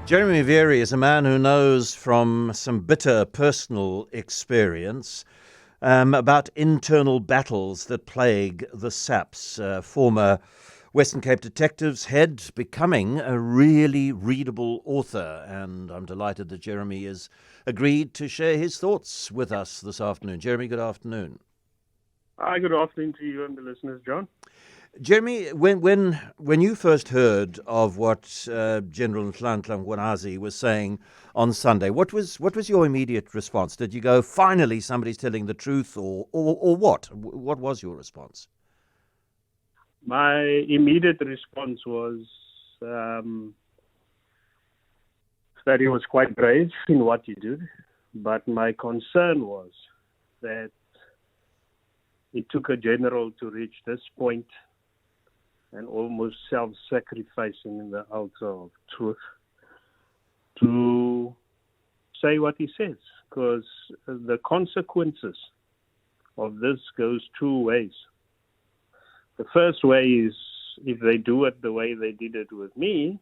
Jeremy Vearey is a man who knows from some bitter personal experience about internal battles that plague the SAPS. Former Western Cape Detectives head, becoming a really readable author. And I'm delighted that Jeremy has agreed to share his thoughts with us this afternoon. Jeremy, good afternoon. Hi, good afternoon to you and the listeners, John. Jeremy, when you first heard of what General Nhlanhla Mkhwanazi was saying on Sunday, what was your immediate response? Did you go, finally somebody's telling the truth, or what? What was your response? My immediate response was that he was quite brave in what he did, but my concern was that it took a general to reach this point and almost self-sacrificing in the altar of truth to say what he says, because the consequences of this goes two ways. The first way is if they do it the way they did it with me,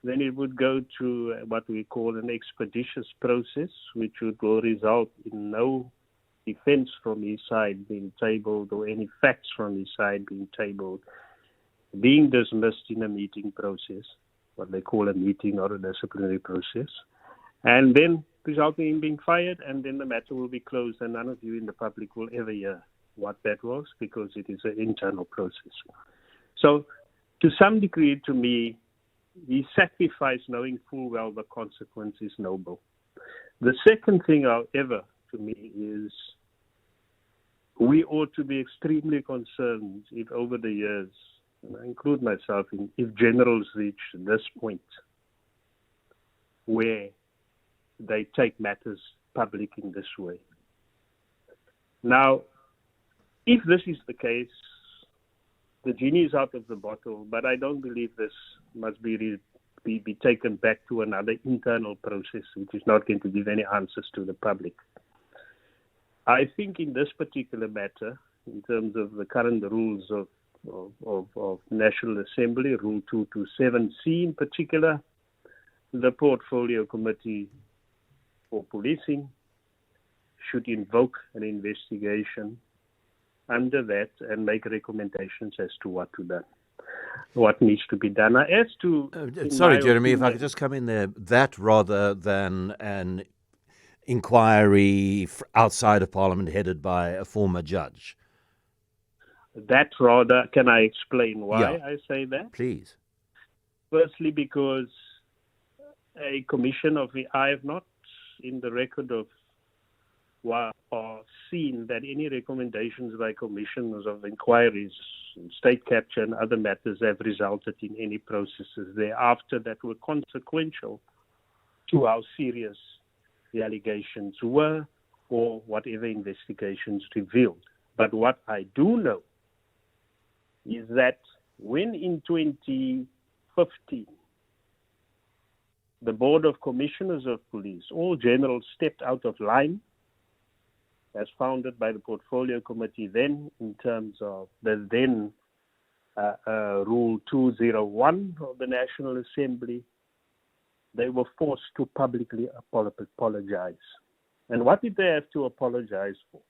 then it would go to what we call an expeditious process, which will result in no defense from his side being tabled or any facts from his side being tabled, being dismissed in a meeting process, what they call a meeting or a disciplinary process, and then resulting in being fired, and then the matter will be closed, and none of you in the public will ever hear what that was, because it is an internal process. So, to some degree, to me, he sacrificed knowing full well the consequence is noble. The second thing, however, to me is we ought to be extremely concerned if over the years, and I include myself in, if generals reach this point where they take matters public in this way. Now, if this is the case, the genie is out of the bottle, but I don't believe this must be taken back to another internal process, which is not going to give any answers to the public. I think in this particular matter, in terms of the current rules of National Assembly, Rule 227C in particular, the Portfolio Committee for Policing should invoke an investigation under that and make recommendations as to what needs to be done. Now, as to sorry, Jeremy, if I could just come in there, that rather than an inquiry outside of Parliament headed by a former judge. That rather, can I explain why I say that? Please. Firstly, because a commission I have not in the record of or seen that any recommendations by commissioners of inquiries, state capture and other matters have resulted in any processes thereafter that were consequential to how serious the allegations were or whatever investigations revealed. But what I do know is that when in 2015, the Board of Commissioners of Police, all generals stepped out of line, as founded by the Portfolio Committee then, in terms of the then Rule 201 of the National Assembly, they were forced to publicly apologize. And what did they have to apologize for?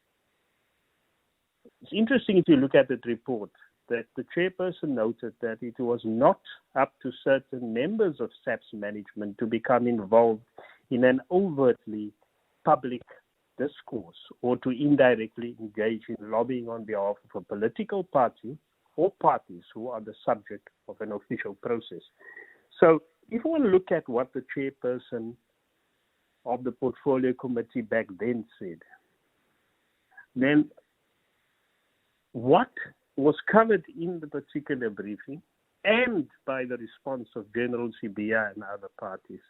It's interesting if you look at that report that the chairperson noted that it was not up to certain members of SAPS management to become involved in an overtly public discourse or to indirectly engage in lobbying on behalf of a political party or parties who are the subject of an official process. So if we look at what the chairperson of the Portfolio Committee back then said, then what was covered in the particular briefing and by the response of General Sibia and other parties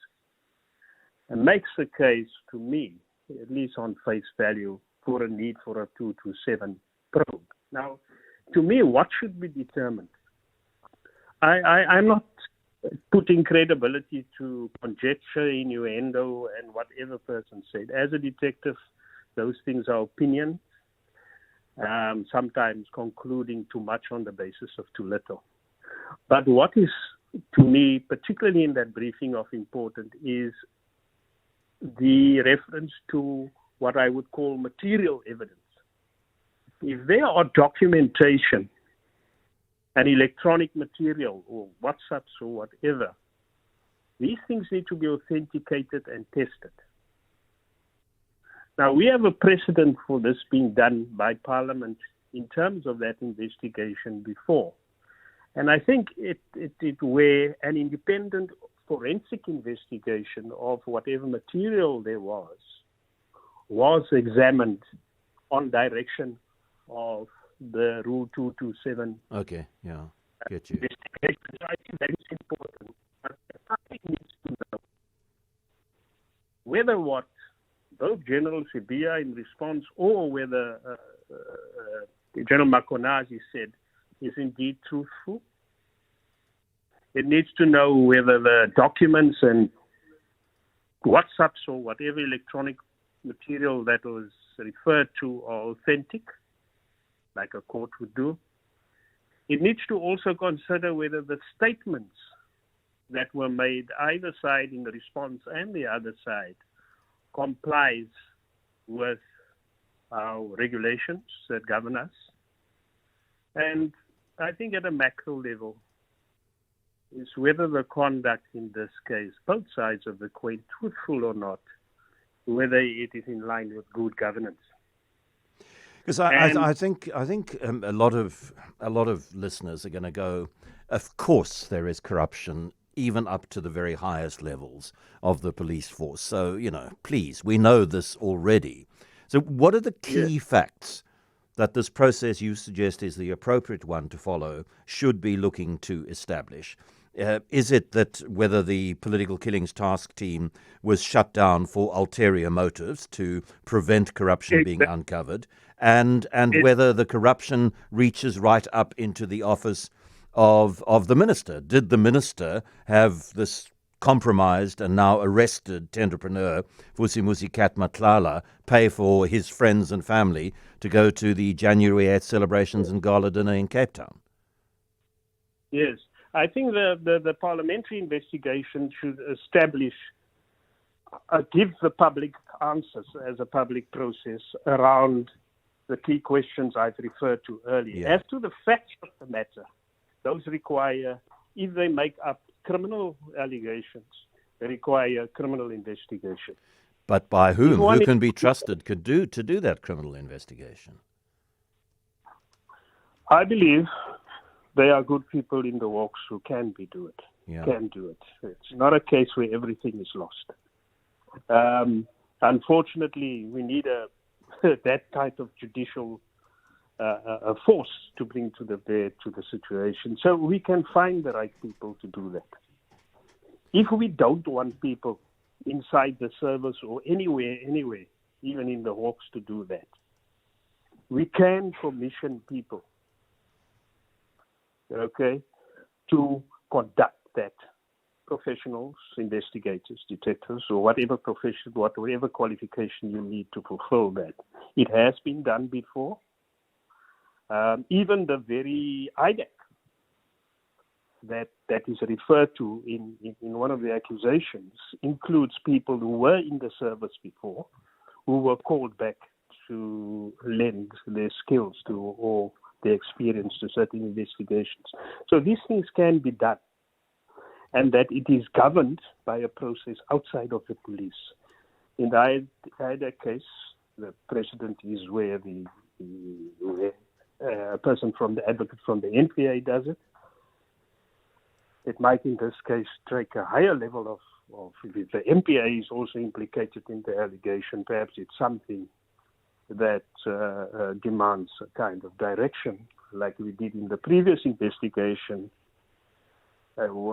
makes the case to me, at least on face value, for a need for a 227 probe. Now, to me, what should be determined? I'm not putting credibility to conjecture, innuendo, and whatever person said. As a detective, those things are opinion, sometimes concluding too much on the basis of too little. But what is to me, particularly in that briefing of important, is the reference to what I would call material evidence. If there are documentation and electronic material or WhatsApps or whatever, these things need to be authenticated and tested. Now, we have a precedent for this being done by Parliament in terms of that investigation before. And I think where an independent forensic investigation of whatever material there was examined on direction of the Rule 227. Okay, yeah, get you. Investigation. So I think that is important. But the public needs to know whether what both General Sibiya in response or whether General Mkhwanazi said is indeed truthful. It needs to know whether the documents and WhatsApps or whatever electronic material that was referred to are authentic, like a court would do. It needs to also consider whether the statements that were made either side in the response and the other side complies with our regulations that govern us. And I think at a macro level is whether the conduct in this case, both sides of the coin, truthful or not, whether it is in line with good governance. Because I think a lot of listeners are going to go, of course there is corruption even up to the very highest levels of the police force. So, please, we know this already. So what are the key facts that this process you suggest is the appropriate one to follow should be looking to establish? Is it that whether the political killings task team was shut down for ulterior motives to prevent corruption being uncovered, and whether the corruption reaches right up into the office of the minister? Did the minister have this compromised and now arrested entrepreneur, Vusimuzi Nhlanhla, pay for his friends and family to go to the January 8th celebrations and gala dinner in Cape Town? Yes. I think the parliamentary investigation should establish, give the public answers as a public process around the key questions I've referred to earlier. Yeah. As to the facts of the matter, those require, if they make up criminal allegations, they require criminal investigation. But by whom? Who can be trusted to do that criminal investigation? I believe there are good people in the walks who can do it. Yeah. Can do it. It's not a case where everything is lost. Unfortunately, we need that type of judicial force to bring to the situation, so we can find the right people to do that. If we don't want people inside the service or anywhere, even in the Hawks, to do that, we can commission people, to conduct that. Professionals, investigators, detectives, or whatever profession, whatever qualification you need to fulfill that. It has been done before. Even the very IDAC that is referred to in one of the accusations includes people who were in the service before, who were called back to lend their skills to or their experience to certain investigations. So these things can be done, and that it is governed by a process outside of the police. In the IDAC case, the precedent is where a person from the advocate from the NPA does it. It might, in this case, take a higher level of if the NPA is also implicated in the allegation, perhaps it's something that demands a kind of direction, like we did in the previous investigation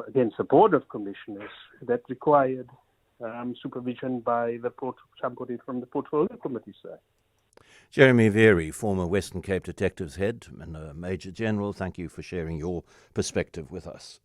against the Board of Commissioners, that required supervision by somebody from the Portfolio Committee side. Jeremy Vearey, former Western Cape Detectives Head and Major General, thank you for sharing your perspective with us.